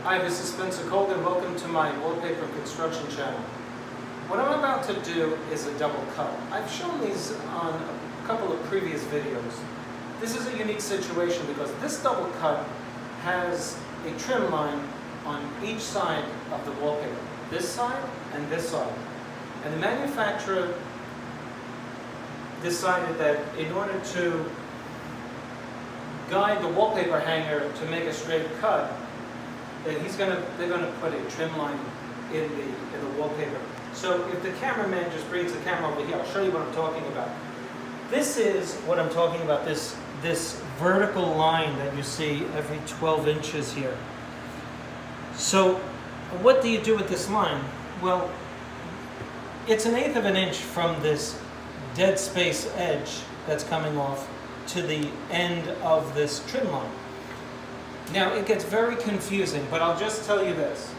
Hi, this is Colgan. Welcome to my Wallpaper construction channel. What I'm about to do is a double cut. I've shown these on a couple of previous videos. This is a unique situation because this double cut has a trim line on each side of the wallpaper. This side and this side. And the manufacturer decided that in order to guide the wallpaper hanger to make a straight cut, that they're gonna put a trim line in the wallpaper. So if the cameraman just brings the camera over here, I'll show you what I'm talking about. This is what I'm talking about, this vertical line that you see every 12 inches here. So what do you do with this line? Well, it's 1/8 of an inch from this dead space edge that's coming off to the end of this trim line. Now, it gets very confusing, but I'll just tell you this,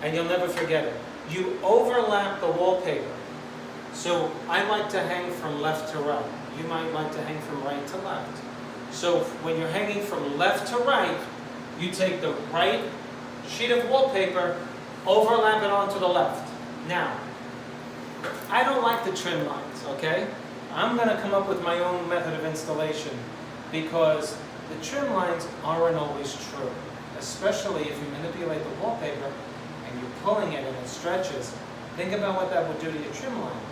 and you'll never forget it. You overlap the wallpaper. So I like to hang from left to right. You might like to hang from right to left. So when you're hanging from left to right, you take the right sheet of wallpaper, overlap it onto the left. Now, I don't like the trim lines, okay? I'm going to come up with my own method of installation because the trim lines aren't always true, especially if you manipulate the wallpaper and you're pulling it and it stretches. Think about what that would do to your trim line.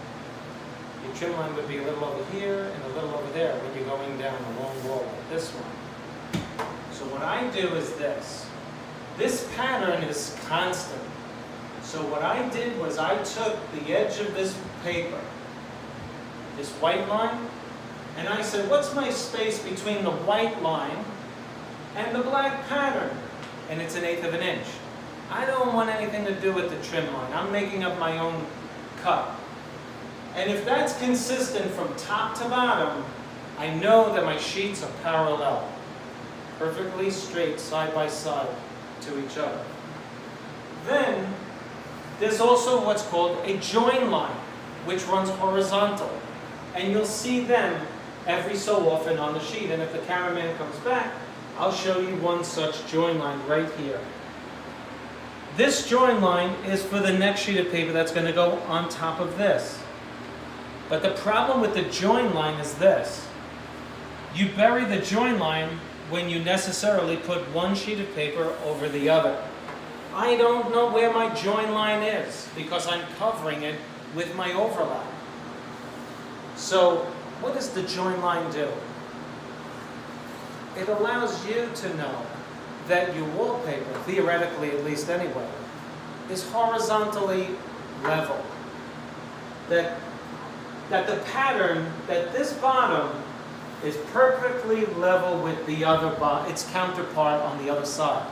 Your trim line would be a little over here and a little over there when you're going down a long wall like this one. So what I do is this. This pattern is constant. So what I did was I took the edge of this paper, this white line, and I said, what's my space between the white line and the black pattern? And it's 1/8 of an inch. I don't want anything to do with the trim line. I'm making up my own cut. And if that's consistent from top to bottom, I know that my sheets are parallel, perfectly straight side by side to each other. Then there's also what's called a join line, which runs horizontal. And you'll see them every so often on the sheet. And if the cameraman comes back, I'll show you one such join line right here. This join line is for the next sheet of paper that's going to go on top of this. But the problem with the join line is this. You bury the join line when you necessarily put one sheet of paper over the other. I don't know where my join line is because I'm covering it with my overlap. So what does the join line do? It allows you to know that your wallpaper, theoretically at least anyway, is horizontally level. That the pattern, that this bottom is perfectly level with the other its counterpart on the other side.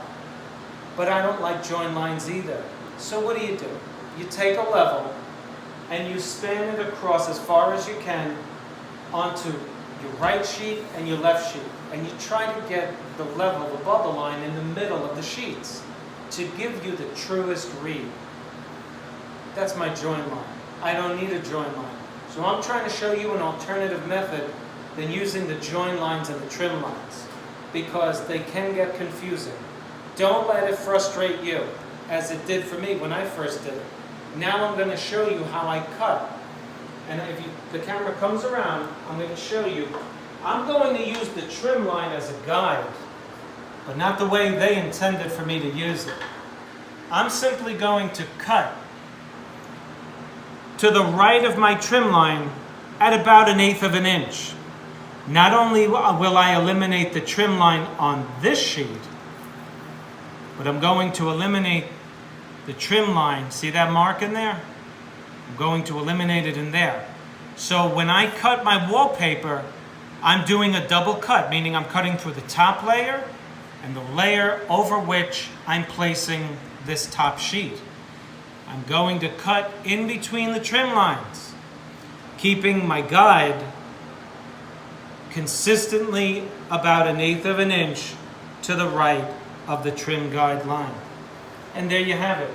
But I don't like join lines either. So what do? You take a level and you span it across as far as you can onto your right sheet and your left sheet. And you try to get the level, the bubble line, in the middle of the sheets to give you the truest read. That's my join line. I don't need a join line. So I'm trying to show you an alternative method than using the join lines and the trim lines because they can get confusing. Don't let it frustrate you as it did for me when I first did it. Now I'm going to show you how I cut. And if the camera comes around, I'm going to show you. I'm going to use the trim line as a guide, but not the way they intended for me to use it. I'm simply going to cut to the right of my trim line at about 1/8 of an inch. Not only will I eliminate the trim line on this sheet, but I'm going to eliminate the trim line. See that mark in there? I'm going to eliminate it in there. So when I cut my wallpaper, I'm doing a double cut, meaning I'm cutting through the top layer and the layer over which I'm placing this top sheet. I'm going to cut in between the trim lines, keeping my guide consistently about 1/8 of an inch to the right of the trim guide line. And there you have it.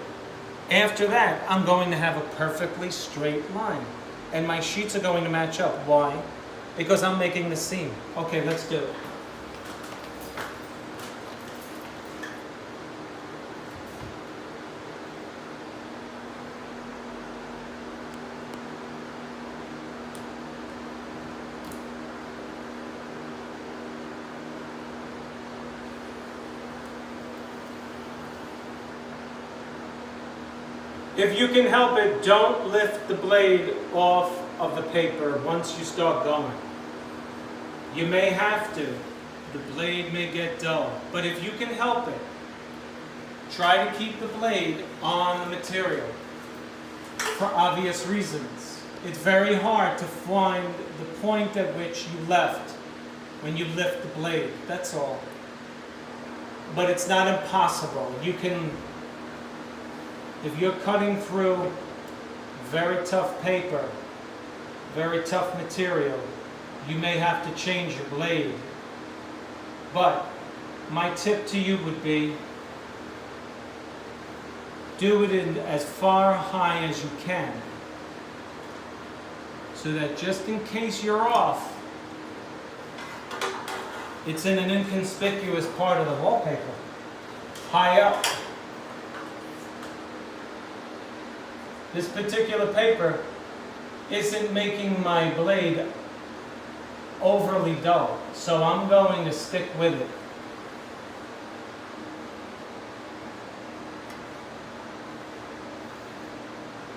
After that, I'm going to have a perfectly straight line. And my sheets are going to match up. Why? Because I'm making the seam. Okay, let's do it. If you can help it, don't lift the blade off of the paper once you start going. You may have to. The blade may get dull. But if you can help it, try to keep the blade on the material for obvious reasons. It's very hard to find the point at which you left when you lift the blade, that's all. But it's not impossible. You can, if you're cutting through very tough paper, very tough material, you may have to change your blade. But my tip to you would be, do it in as far high as you can, so that just in case you're off, it's in an inconspicuous part of the wallpaper, high up. This particular paper isn't making my blade overly dull, so I'm going to stick with it.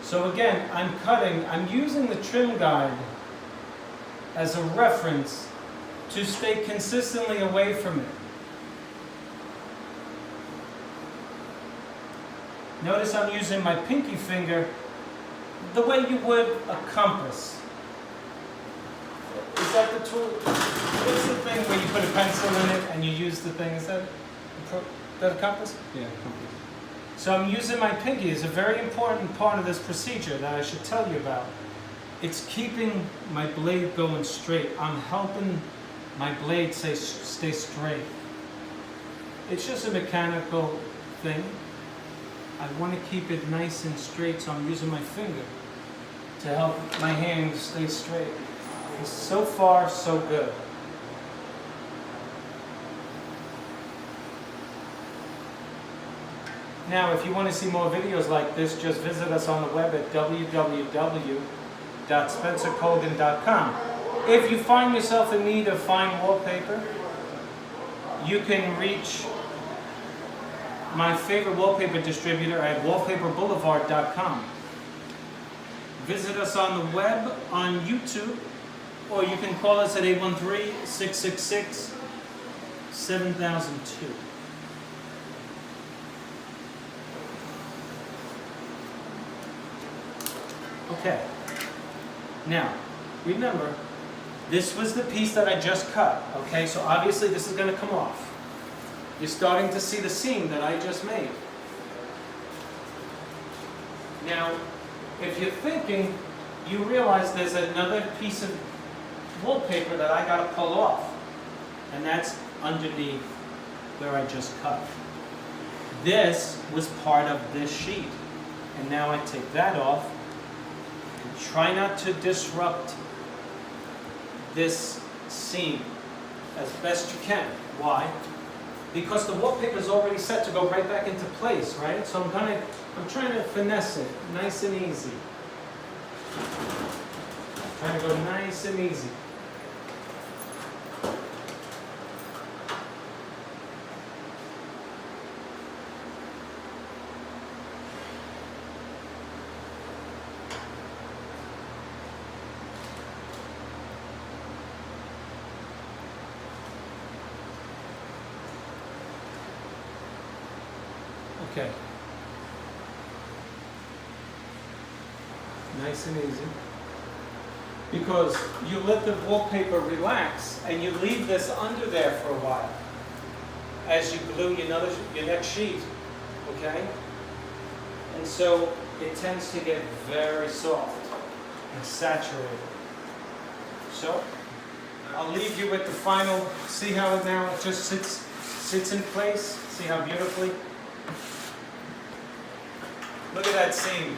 So again, I'm using the trim guide as a reference to stay consistently away from it. Notice I'm using my pinky finger the way you would a compass. Is that the tool? What's the thing where you put a pencil in it and you use the thing? Is that a compass? Yeah, compass. So I'm using my pinky as a very important part of this procedure that I should tell you about. It's keeping my blade going straight. I'm helping my blade stay straight. It's just a mechanical thing. I want to keep it nice and straight, so I'm using my finger to help my hand stay straight. So far, so good. Now, if you want to see more videos like this, just visit us on the web at www.spencercolgan.com. If you find yourself in need of fine wallpaper, you can reach my favorite wallpaper distributor at wallpaperboulevard.com. Visit us on the web, on YouTube, or you can call us at 813-666-7002. Okay. Now, remember, this was the piece that I just cut, okay? So obviously this is going to come off. You're starting to see the seam that I just made. Now, if you're thinking, you realize there's another piece of wallpaper that I got to pull off, and that's underneath where I just cut. This was part of this sheet, and now I take that off. And try not to disrupt this seam as best you can. Why? Because the wallpaper is already set to go right back into place, right? So I'm trying to finesse it, nice and easy. Trying to go nice and easy. Okay. Nice and easy. Because you let the wallpaper relax and you leave this under there for a while as you glue your next sheet, okay? And so it tends to get very soft and saturated. So I'll leave you with the final, see how it now just sits in place? See how beautifully? Look at that seam.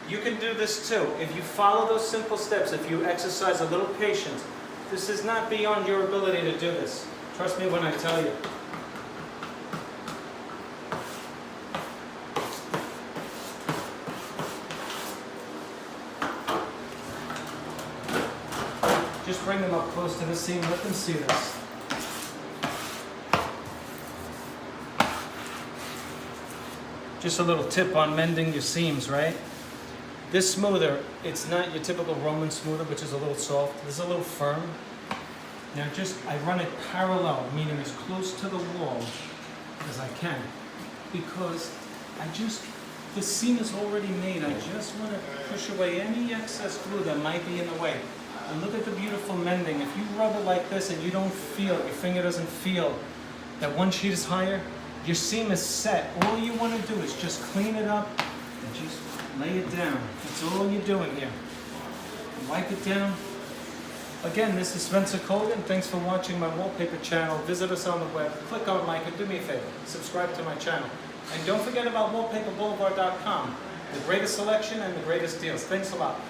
You can do this too. If you follow those simple steps, if you exercise a little patience, this is not beyond your ability to do this. Trust me when I tell you. Just bring them up close to the seam, let them see this. Just a little tip on mending your seams, right? This smoother, it's not your typical Roman smoother, which is a little soft. This is a little firm. Now I run it parallel, meaning as close to the wall as I can, because the seam is already made. I just want to push away any excess glue that might be in the way. And look at the beautiful mending. If you rub it like this and you don't feel it, your finger doesn't feel that one sheet is higher, your seam is set. All you want to do is just clean it up and just lay it down. That's all you're doing here. Wipe it down. Again, this is Spencer Colgan. Thanks for watching my wallpaper channel. Visit us on the web. Click on like and do me a favor. Subscribe to my channel. And don't forget about wallpaperboulevard.com. The greatest selection and the greatest deals. Thanks a lot.